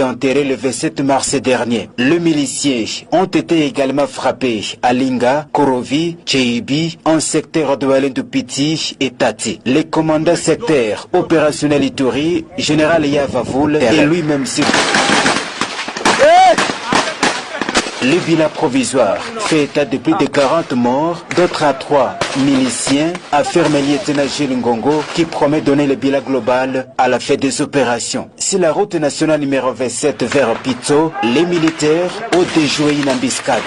enterré le 27 mars dernier. Les miliciens ont été également frappés à Linga, Korovi, Tcheibi, en secteur de Walendupiti et Tati. Le commandant secteur opérationnel Ituri, général Yavavoul, est lui-même sur... Le bilan provisoire fait état de plus de 40 morts, d'autres à 3 miliciens, affirme le lieutenant Gilles Ngongo, qui promet donner le bilan global à la fin des opérations. Sur la route nationale numéro 27 vers Pito, les militaires ont déjoué une embuscade.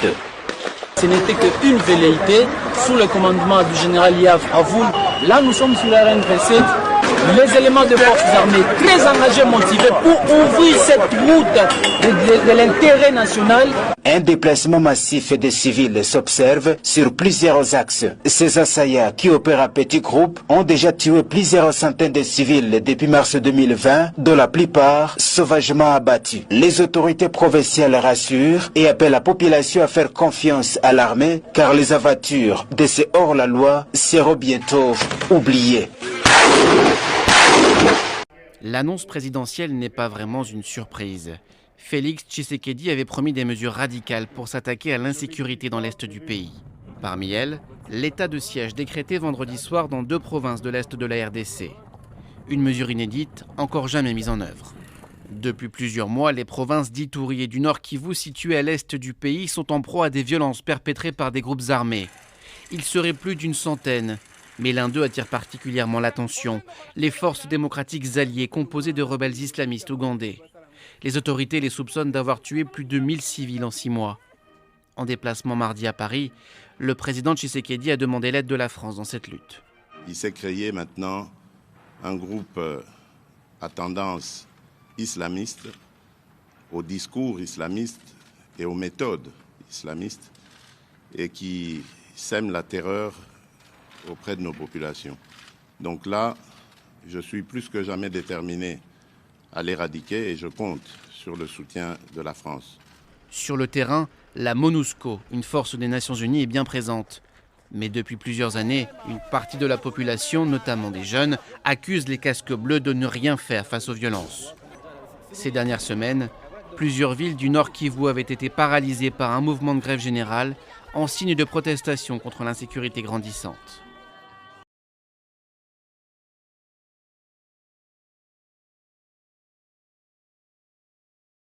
Ce n'était qu'une velléité sous le commandement du général Yavavoul. Là, nous sommes sur la RN27. Les éléments de forces armées très engagés, motivés pour ouvrir cette route de l'intérêt national. Un déplacement massif des civils s'observe sur plusieurs axes. Ces assaillants qui opèrent à petits groupes ont déjà tué plusieurs centaines de civils depuis mars 2020, dont la plupart sauvagement abattus. Les autorités provinciales rassurent et appellent la population à faire confiance à l'armée, car les avatures de ces hors-la-loi seront bientôt oubliées. L'annonce présidentielle n'est pas vraiment une surprise. Félix Tshisekedi avait promis des mesures radicales pour s'attaquer à l'insécurité dans l'est du pays. Parmi elles, l'état de siège décrété vendredi soir dans 2 provinces de l'est de la RDC. Une mesure inédite, encore jamais mise en œuvre. Depuis plusieurs mois, les provinces d'Ituri et du Nord Kivu, situées à l'est du pays, sont en proie à des violences perpétrées par des groupes armés. Ils seraient plus d'une centaine. Mais l'un d'eux attire particulièrement l'attention, les forces démocratiques alliées composées de rebelles islamistes ougandais. Les autorités les soupçonnent d'avoir tué plus de 1000 civils en 6 mois. En déplacement mardi à Paris, le président Tshisekedi a demandé l'aide de la France dans cette lutte. Il s'est créé maintenant un groupe à tendance islamiste, au discours islamiste et aux méthodes islamistes, et qui sème la terreur auprès de nos populations. Donc là, je suis plus que jamais déterminé à l'éradiquer et je compte sur le soutien de la France. Sur le terrain, la MONUSCO, une force des Nations Unies, est bien présente. Mais depuis plusieurs années, une partie de la population, notamment des jeunes, accuse les casques bleus de ne rien faire face aux violences. Ces dernières semaines, plusieurs villes du Nord Kivu avaient été paralysées par un mouvement de grève générale en signe de protestation contre l'insécurité grandissante.